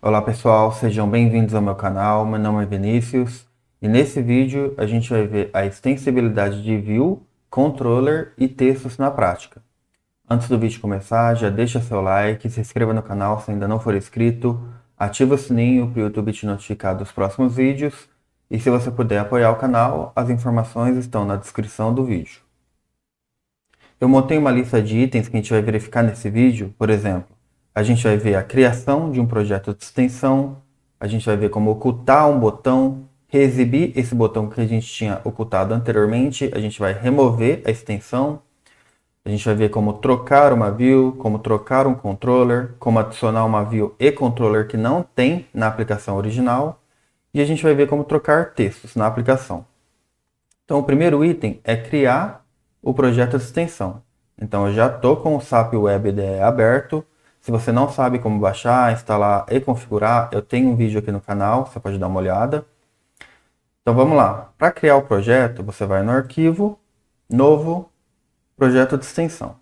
Olá pessoal, sejam bem-vindos ao meu canal, meu nome é Vinícius e nesse vídeo a gente vai ver a extensibilidade de View, Controller e textos na prática. Antes do vídeo começar, já deixa seu like, se inscreva no canal se ainda não for inscrito, ativa o sininho para o YouTube te notificar dos próximos vídeos e se você puder apoiar o canal, as informações estão na descrição do vídeo. Eu montei uma lista de itens que a gente vai verificar nesse vídeo, por exemplo, a gente vai ver a criação de um projeto de extensão, a gente vai ver como ocultar um botão, reexibir esse botão que a gente tinha ocultado anteriormente, a gente vai remover a extensão, a gente vai ver como trocar uma view, como trocar um controller, como adicionar uma view e controller que não tem na aplicação original, e a gente vai ver como trocar textos na aplicação. Então, o primeiro item é criar o projeto de extensão. Então, eu já estou com o SAP Web IDE aberto. Se você não sabe como baixar, instalar e configurar, eu tenho um vídeo aqui no canal, você pode dar uma olhada. Então, vamos lá. Para criar o projeto, você vai no arquivo, novo, projeto de extensão.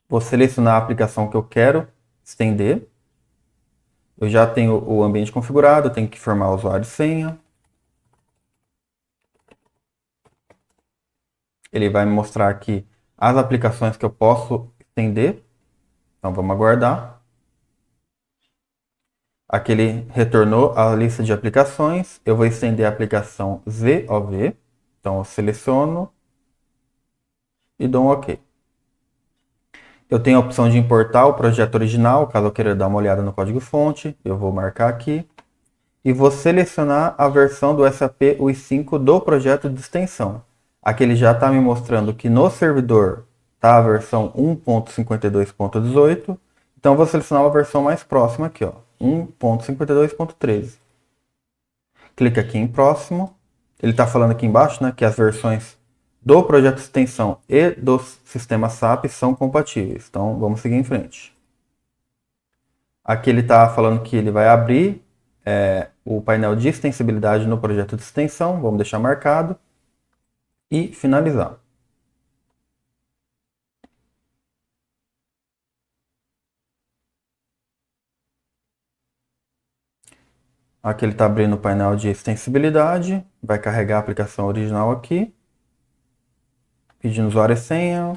Vou selecionar a aplicação que eu quero estender. Eu já tenho o ambiente configurado, eu tenho que formar usuário e senha. Ele vai me mostrar aqui as aplicações que eu posso estender. Então vamos aguardar. Aqui ele retornou a lista de aplicações. Eu vou estender a aplicação ZOV. Então eu seleciono e dou um OK. Eu tenho a opção de importar o projeto original, caso eu queira dar uma olhada no código-fonte. Eu vou marcar aqui. E vou selecionar a versão do SAP UI5 do projeto de extensão. Aqui ele já está me mostrando que no servidor está a versão 1.52.18. Então vou selecionar a versão mais próxima aqui, ó, 1.52.13. Clica aqui em próximo. Ele está falando aqui embaixo, né, que as versões do projeto de extensão e do sistema SAP são compatíveis. Então vamos seguir em frente. Aqui ele está falando que ele vai abrir o painel de extensibilidade no projeto de extensão. Vamos deixar marcado. E finalizar. Aqui ele está abrindo o painel de extensibilidade. Vai carregar a aplicação original aqui. Pedindo usuário e senha.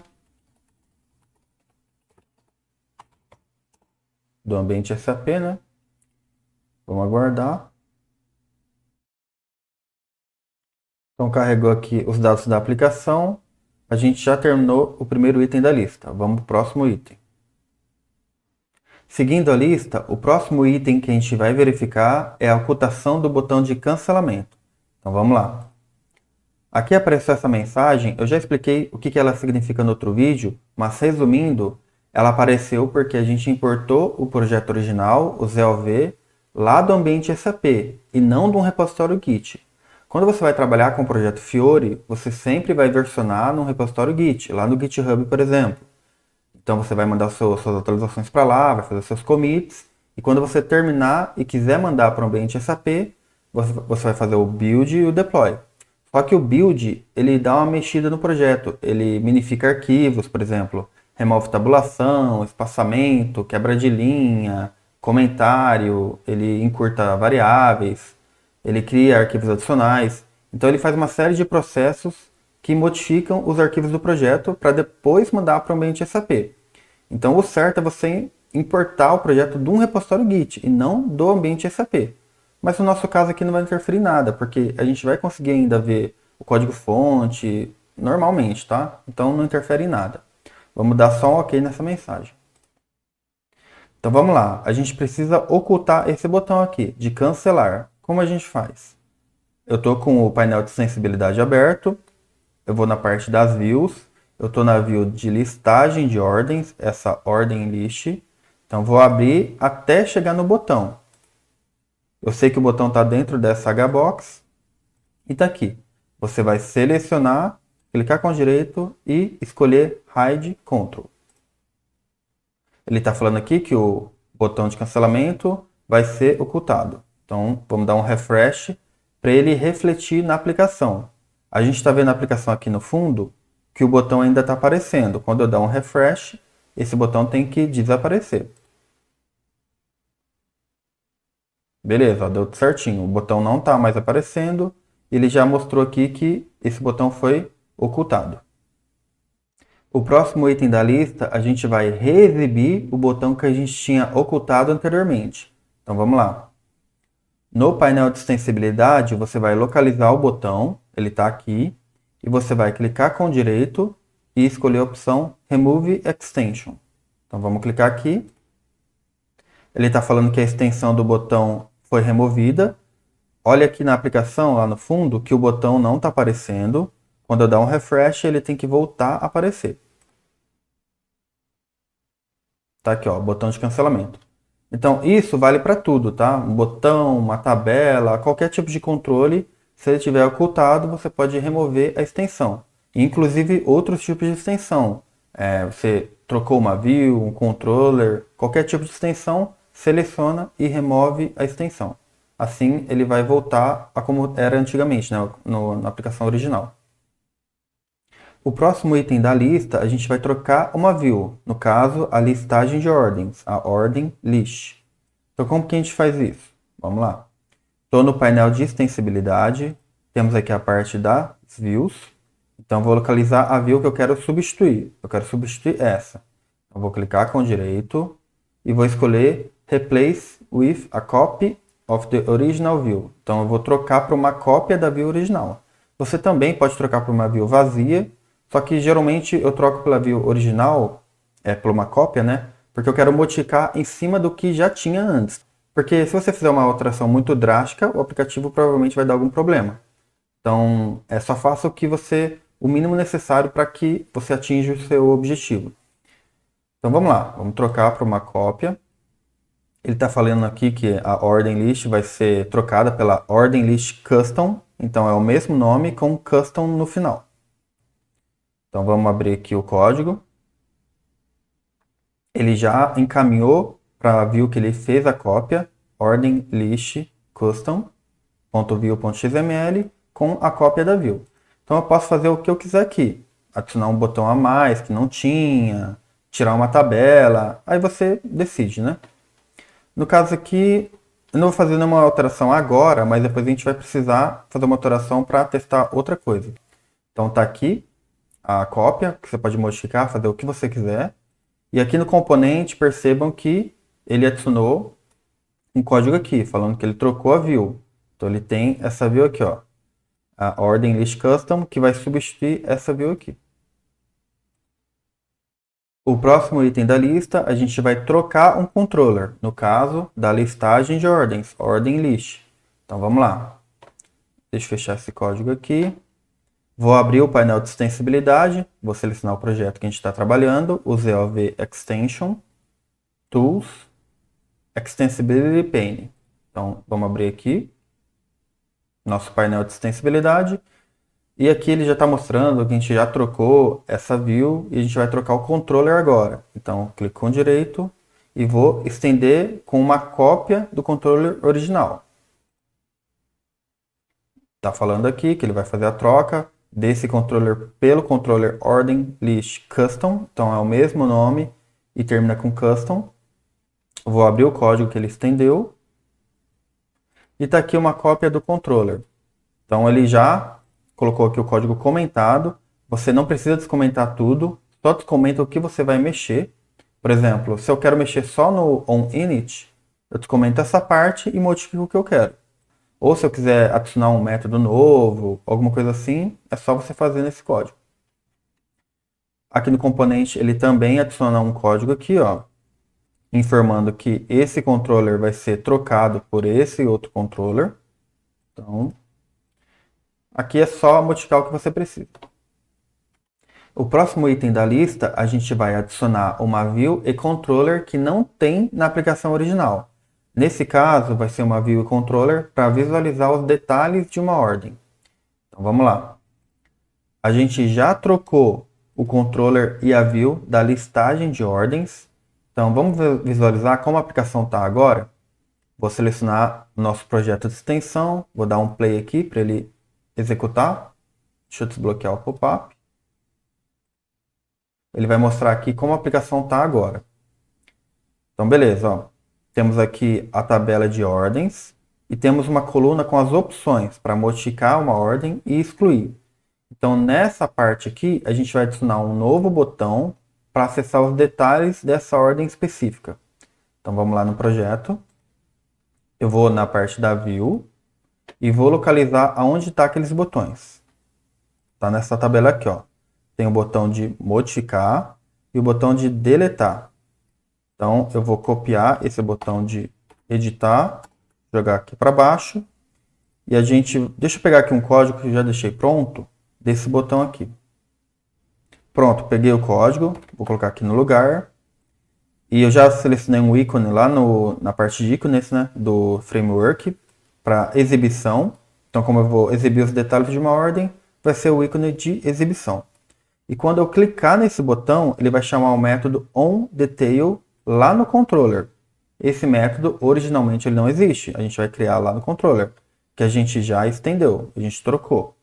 Do ambiente SAP, né? Vamos aguardar. Então carregou aqui os dados da aplicação. A gente já terminou o primeiro item da lista. Vamos para o próximo item. Seguindo a lista, o próximo item que a gente vai verificar é a ocultação do botão de cancelamento. Então vamos lá. Aqui apareceu essa mensagem, eu já expliquei o que ela significa no outro vídeo, mas resumindo, ela apareceu porque a gente importou o projeto original, o ZOV, lá do ambiente SAP e não de um repositório Git. Quando você vai trabalhar com o projeto Fiori, você sempre vai versionar num repositório Git, lá no GitHub, por exemplo. Então você vai mandar suas atualizações para lá, vai fazer seus commits, e quando você terminar e quiser mandar para o ambiente SAP, você vai fazer o build e o deploy. Só que o build, ele dá uma mexida no projeto, ele minifica arquivos, por exemplo, remove tabulação, espaçamento, quebra de linha, comentário, ele encurta variáveis, ele cria arquivos adicionais. Então ele faz uma série de processos que modificam os arquivos do projeto para depois mandar para o ambiente SAP. Então o certo é você importar o projeto de um repositório Git e não do ambiente SAP. Mas no nosso caso aqui não vai interferir nada, porque a gente vai conseguir ainda ver o código-fonte normalmente, tá? Então não interfere em nada. Vamos dar só um OK nessa mensagem. Então vamos lá, a gente precisa ocultar esse botão aqui, de cancelar. Como a gente faz? Eu estou com o painel de sensibilidade aberto, eu vou na parte das views, eu estou na view de listagem de ordens, essa ordem list. Então vou abrir até chegar no botão. Eu sei que o botão está dentro dessa Hbox e está aqui. Você vai selecionar, clicar com direito e escolher Hide Control. Ele está falando aqui que o botão de cancelamento vai ser ocultado. Então vamos dar um refresh para ele refletir na aplicação. A gente está vendo a aplicação aqui no fundo que o botão ainda está aparecendo. Quando eu dar um refresh, esse botão tem que desaparecer. Beleza, ó, deu tudo certinho. O botão não está mais aparecendo. Ele já mostrou aqui que esse botão foi ocultado. O próximo item da lista, a gente vai reexibir o botão que a gente tinha ocultado anteriormente. Então vamos lá. No painel de extensibilidade, você vai localizar o botão, ele está aqui, e você vai clicar com o direito e escolher a opção Remove Extension. Então vamos clicar aqui. Ele está falando que a extensão do botão foi removida. Olha aqui na aplicação, lá no fundo, que o botão não está aparecendo. Quando eu dar um refresh, ele tem que voltar a aparecer. Tá aqui, ó, botão de cancelamento. Então, isso vale para tudo, tá? Um botão, uma tabela, qualquer tipo de controle, se ele estiver ocultado, você pode remover a extensão. Inclusive outros tipos de extensão. Você trocou uma view, um controller, qualquer tipo de extensão, seleciona e remove a extensão. Assim, ele vai voltar a como era antigamente, né, na aplicação original. O próximo item da lista, a gente vai trocar uma view, no caso, a listagem de ordens, a ordem list. Então, como que a gente faz isso? Vamos lá. Estou no painel de extensibilidade, temos aqui a parte das views. Então, vou localizar a view que eu quero substituir. Eu quero substituir essa. Eu vou clicar com o direito e vou escolher Replace with a copy of the original view. Então, eu vou trocar para uma cópia da view original. Você também pode trocar para uma view vazia, só que geralmente eu troco pela view original, por uma cópia, né? Porque eu quero modificar em cima do que já tinha antes. Porque se você fizer uma alteração muito drástica, o aplicativo provavelmente vai dar algum problema. Então, só faça o mínimo necessário para que você atinja o seu objetivo. Então vamos lá, vamos trocar para uma cópia. Ele está falando aqui que a ordem list vai ser trocada pela ordem list custom. Então é o mesmo nome com custom no final. Então vamos abrir aqui o código. Ele já encaminhou para a view que ele fez a cópia, ordem list custom.view.xml com a cópia da view. Então eu posso fazer o que eu quiser aqui. Adicionar um botão a mais que não tinha, tirar uma tabela, aí você decide, né? No caso aqui, eu não vou fazer nenhuma alteração agora, mas depois a gente vai precisar fazer uma alteração para testar outra coisa. Então tá aqui a cópia, que você pode modificar, fazer o que você quiser. E aqui no componente, percebam que ele adicionou um código aqui, falando que ele trocou a view. Então ele tem essa view aqui, ó, a ordem list custom, que vai substituir essa view aqui. O próximo item da lista, a gente vai trocar um controller, no caso da listagem de ordens, ordem list. Então vamos lá. Deixa eu fechar esse código aqui. Vou abrir o painel de extensibilidade, vou selecionar o projeto que a gente está trabalhando, o ZOV Extension, Tools, Extensibility Pane. Então, vamos abrir aqui, nosso painel de extensibilidade, e aqui ele já está mostrando que a gente já trocou essa view e a gente vai trocar o controller agora. Então, clico com direito e vou estender com uma cópia do controller original. Está falando aqui que ele vai fazer a troca desse controller pelo controller ordem list custom, então é o mesmo nome e termina com custom. Vou abrir o código que ele estendeu e está aqui uma cópia do controller. Então ele já colocou aqui o código comentado. Você não precisa descomentar tudo, só descomenta o que você vai mexer. Por exemplo, se eu quero mexer só no onInit, eu descomento essa parte e modifico o que eu quero. Ou se eu quiser adicionar um método novo, alguma coisa assim, é só você fazer nesse código. Aqui no componente ele também adiciona um código aqui, ó, informando que esse controller vai ser trocado por esse outro controller. Então, aqui é só modificar o que você precisa. O próximo item da lista, a gente vai adicionar uma view e controller que não tem na aplicação original. Nesse caso, vai ser uma view e controller para visualizar os detalhes de uma ordem. Então vamos lá. A gente já trocou o controller e a view da listagem de ordens. Então vamos visualizar como a aplicação está agora. Vou selecionar o nosso projeto de extensão, vou dar um play aqui para ele executar. Deixa eu desbloquear o pop-up. Ele vai mostrar aqui como a aplicação está agora. Então beleza, ó. Temos aqui a tabela de ordens e temos uma coluna com as opções para modificar uma ordem e excluir. Então, nessa parte aqui, a gente vai adicionar um novo botão para acessar os detalhes dessa ordem específica. Então, vamos lá no projeto. Eu vou na parte da View e vou localizar aonde está aqueles botões. Está nessa tabela aqui, ó. Tem o botão de modificar e o botão de deletar. Então, eu vou copiar esse botão de editar, jogar aqui para baixo. E a gente... Deixa eu pegar aqui um código que eu já deixei pronto desse botão aqui. Pronto, peguei o código, vou colocar aqui no lugar. E eu já selecionei um ícone lá na parte de ícones, né, do framework para exibição. Então, como eu vou exibir os detalhes de uma ordem, vai ser o ícone de exibição. E quando eu clicar nesse botão, ele vai chamar o método onDetail lá no controller. Esse método, originalmente, ele não existe. A gente vai criar lá no controller, que a gente já estendeu, a gente trocou.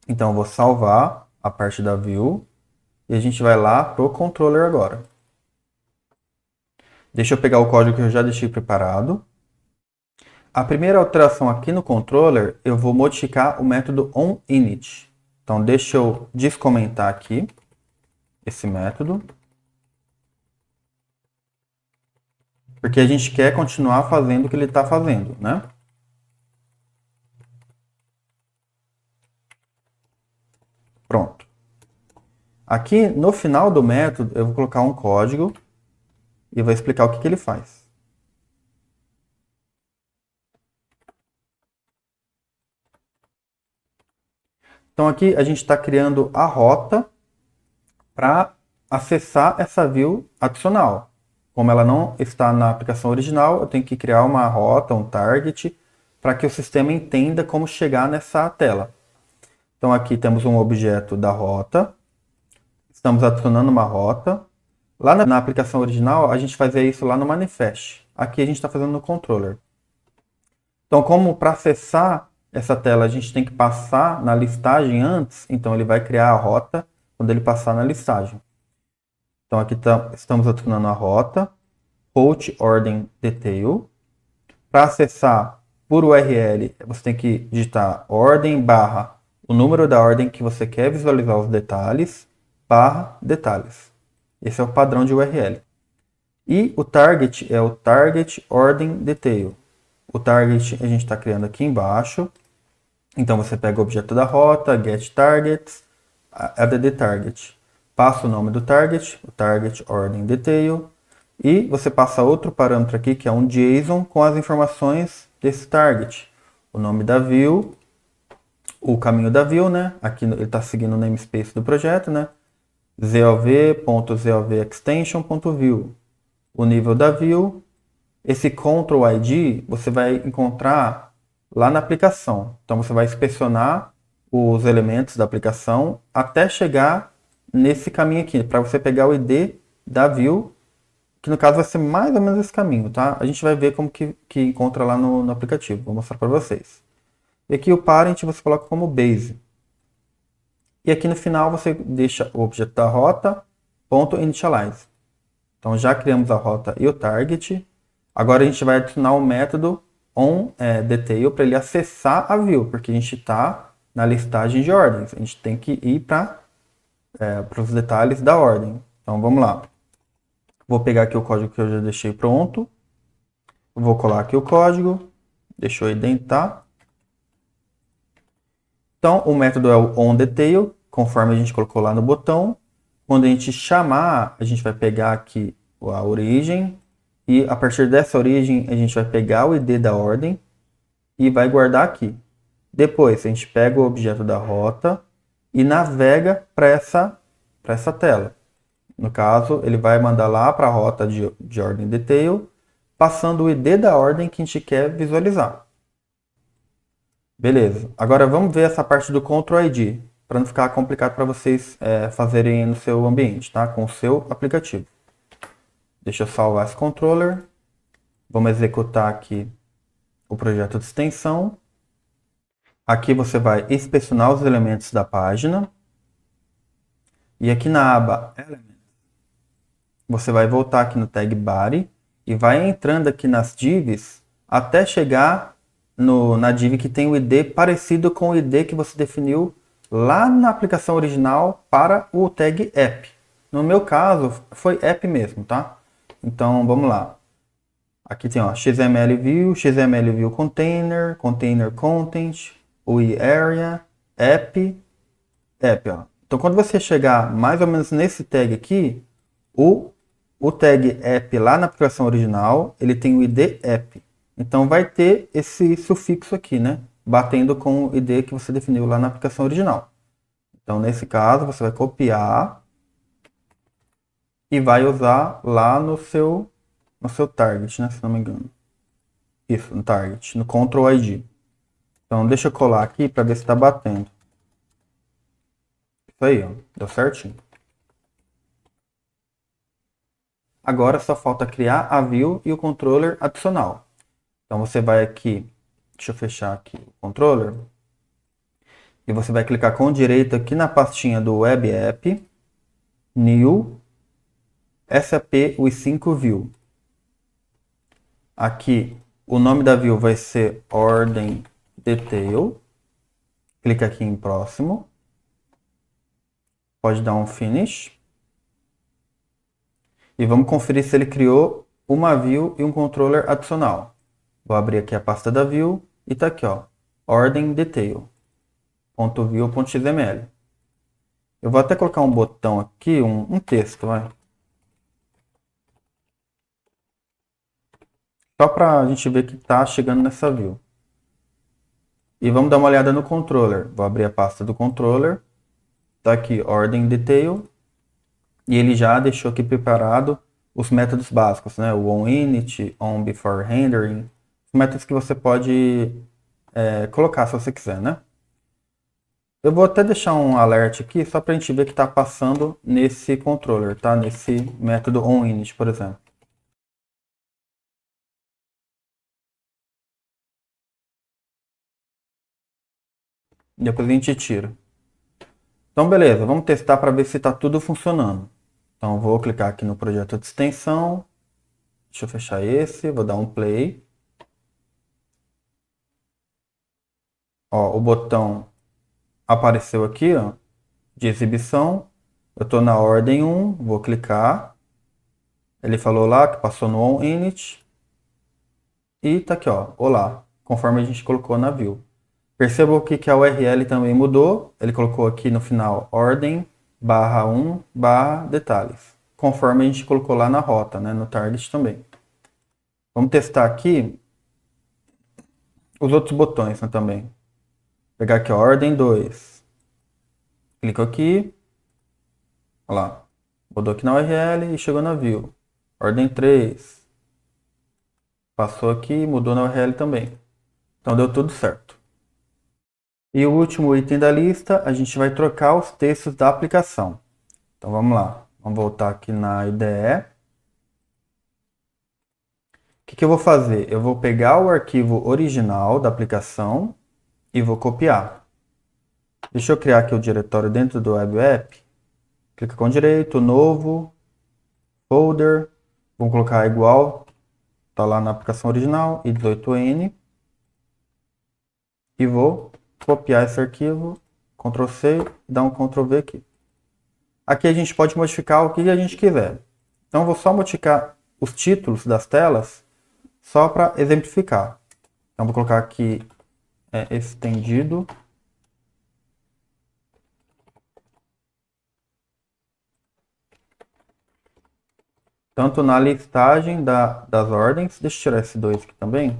Então, eu vou salvar a parte da view e a gente vai lá para o controller agora. Deixa eu pegar o código que eu já deixei preparado. A primeira alteração aqui no controller, eu vou modificar o método onInit. Então, deixa eu descomentar aqui esse método. Porque a gente quer continuar fazendo o que ele está fazendo, né? Pronto. Aqui, no final do método, eu vou colocar um código e vou explicar o que ele faz. Então, aqui a gente está criando a rota para acessar essa view adicional. Como ela não está na aplicação original, eu tenho que criar uma rota, um target, para que o sistema entenda como chegar nessa tela. Então aqui temos um objeto da rota, estamos adicionando uma rota. Lá na aplicação original, a gente fazia isso lá no manifest. Aqui a gente está fazendo no controller. Então, como para acessar essa tela a gente tem que passar na listagem antes, então ele vai criar a rota quando ele passar na listagem. Então aqui estamos adicionando a rota, route ordem detail. Para acessar por URL, você tem que digitar ordem barra o número da ordem que você quer visualizar os detalhes, barra detalhes. Esse é o padrão de URL. E o target é o target ordem detail. O target a gente está criando aqui embaixo. Então você pega o objeto da rota, get targets, add target. Passa o nome do target, o target ordem detail, e você passa outro parâmetro aqui que é um JSON com as informações desse target. O nome da view, o caminho da view, né? Aqui ele está seguindo o namespace do projeto, né? zlv.zlvextension.view. O nível da view. Esse Ctrl ID você vai encontrar lá na aplicação. Então você vai inspecionar os elementos da aplicação até chegar nesse caminho aqui, para você pegar o ID da view, que no caso vai ser mais ou menos esse caminho, tá? A gente vai ver como que encontra lá no aplicativo, vou mostrar para vocês. E aqui o parent você coloca como base. E aqui no final você deixa o objeto da rota, ponto initialize. Então já criamos a rota e o target. Agora a gente vai adicionar o método onDetail para ele acessar a view, porque a gente está na listagem de ordens. A gente tem que ir para os detalhes da ordem. Então vamos lá. Vou pegar aqui o código que eu já deixei pronto. Vou colar aqui o código. Deixa eu identar. Então o método é o onDetail, conforme a gente colocou lá no botão. Quando a gente chamar, a gente vai pegar aqui a origem. E a partir dessa origem, a gente vai pegar o ID da ordem e vai guardar aqui. Depois, a gente pega o objeto da rota e navega para essa tela. No caso, ele vai mandar lá para a rota de ordem detail, passando o ID da ordem que a gente quer visualizar. Beleza. Agora vamos ver essa parte do Ctrl ID, para não ficar complicado para vocês fazerem no seu ambiente, tá? Com o seu aplicativo. Deixa eu salvar esse controller. Vamos executar aqui o projeto de extensão. Aqui você vai inspecionar os elementos da página. E aqui na aba Elements, você vai voltar aqui no tag Body e vai entrando aqui nas divs até chegar na div que tem o ID parecido com o ID que você definiu lá na aplicação original para o tag app. No meu caso, foi app mesmo, tá? Então, vamos lá. Aqui tem ó, XML View, XML View Container, Container Content, UI Area, App, App. Ó. Então, quando você chegar mais ou menos nesse tag aqui, o tag App lá na aplicação original, ele tem o ID App. Então, vai ter esse sufixo aqui, né? Batendo com o ID que você definiu lá na aplicação original. Então, nesse caso, você vai copiar e vai usar lá no seu target, né? Se não me engano. Isso, no target, no Ctrl ID. Então, deixa eu colar aqui para ver se está batendo. Isso aí, ó, deu certinho. Agora só falta criar a view e o controller adicional. Então, você vai aqui, deixa eu fechar aqui o controller. E você vai clicar com o direito aqui na pastinha do Web App, New, SAP UI5 View. Aqui, o nome da view vai ser Ordem Detail. Clica aqui em Próximo. Pode dar um Finish. E vamos conferir se ele criou uma view e um controller adicional. Vou abrir aqui a pasta da view e está aqui, ó, Ordem Detail. .view.xml. Eu vou até colocar um botão aqui, um texto, vai. Só para a gente ver que está chegando nessa view. E vamos dar uma olhada no controller. Vou abrir a pasta do controller. Está aqui, ordem detail. E ele já deixou aqui preparado os métodos básicos, né? O onInit, onBeforeRendering. Os métodos que você pode colocar se você quiser, né? Eu vou até deixar um alert aqui, só para a gente ver que está passando nesse controller, tá? Nesse método onInit, por exemplo. Depois a gente tira. Então, beleza, vamos testar para ver se está tudo funcionando. Então, vou clicar aqui no projeto de extensão. Deixa eu fechar esse, vou dar um play. Ó, o botão apareceu aqui, ó, de exibição. Eu estou na ordem 1, vou clicar. Ele falou lá que passou no onInit. E tá aqui, ó, olá, conforme a gente colocou na view. Perceba aqui que a URL também mudou. Ele colocou aqui no final ordem /1 /detalhes. Conforme a gente colocou lá na rota, né, no target também. Vamos testar aqui os outros botões, né, também. Vou pegar aqui a ordem 2. Clico aqui. Olha lá. Mudou aqui na URL e chegou na view. Ordem 3. Passou aqui, mudou na URL também. Então deu tudo certo. E o último item da lista, a gente vai trocar os textos da aplicação. Então vamos lá. Vamos voltar aqui na IDE. O que eu vou fazer? Eu vou pegar o arquivo original da aplicação e vou copiar. Deixa eu criar aqui o diretório dentro do Web App. Clica com direito, novo, folder. Vamos colocar igual, está lá na aplicação original, i18n. E vou copiar esse arquivo, Ctrl C e dar um Ctrl V aqui. Aqui a gente pode modificar o que a gente quiser. Então eu vou só modificar os títulos das telas, só para exemplificar. Então vou colocar aqui estendido. Tanto na listagem das ordens, deixa eu tirar esse 2 aqui também,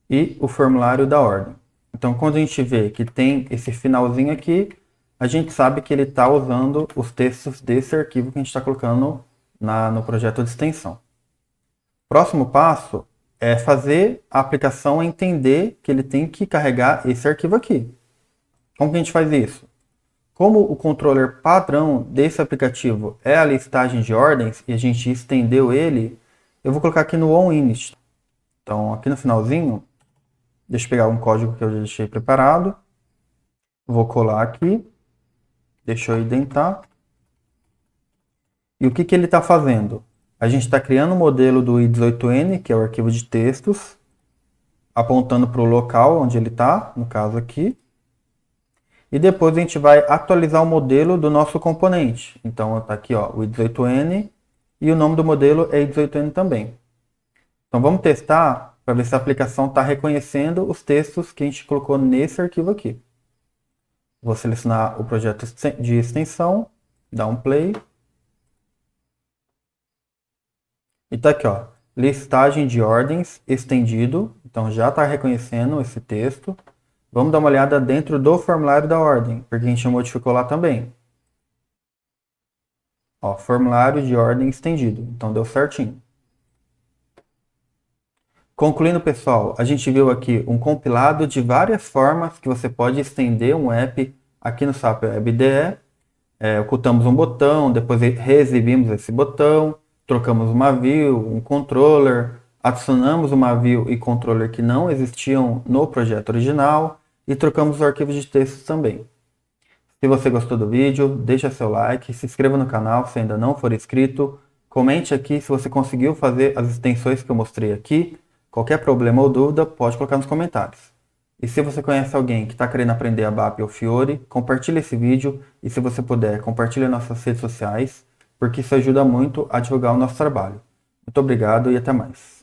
e o formulário da ordem. Então, quando a gente vê que tem esse finalzinho aqui, a gente sabe que ele está usando os textos desse arquivo que a gente está colocando no projeto de extensão. Próximo passo é fazer a aplicação entender que ele tem que carregar esse arquivo aqui. Como que a gente faz isso? Como o controller padrão desse aplicativo é a listagem de ordens e a gente estendeu ele, eu vou colocar aqui no onInit. Então, aqui no finalzinho, deixa eu pegar um código que eu já deixei preparado. Vou colar aqui. Deixa eu identar. E o que ele está fazendo? a gente está criando o modelo do i18n, que é o arquivo de textos, apontando para o local onde ele está, no caso aqui. E depois a gente vai atualizar o modelo do nosso componente. Então está aqui ó, o i18n e o nome do modelo é i18n também. Então vamos testar para ver se a aplicação está reconhecendo os textos que a gente colocou nesse arquivo aqui. Vou selecionar o projeto de extensão, dar um play. E está aqui, ó, listagem de ordens estendido. Então já está reconhecendo esse texto. Vamos dar uma olhada dentro do formulário da ordem, porque a gente modificou lá também. Ó, formulário de ordem estendido. Então deu certinho. Concluindo, pessoal, a gente viu aqui um compilado de várias formas que você pode estender um app aqui no SAP Web IDE. Ocultamos um botão, depois reexibimos esse botão, trocamos uma view, um controller, adicionamos uma view e controller que não existiam no projeto original e trocamos os arquivos de texto também. Se você gostou do vídeo, deixa seu like, se inscreva no canal se ainda não for inscrito, comente aqui se você conseguiu fazer as extensões que eu mostrei aqui. Qualquer problema ou dúvida, pode colocar nos comentários. E se você conhece alguém que está querendo aprender ABAP ou Fiori, compartilhe esse vídeo e se você puder, compartilhe nossas redes sociais, porque isso ajuda muito a divulgar o nosso trabalho. Muito obrigado e até mais.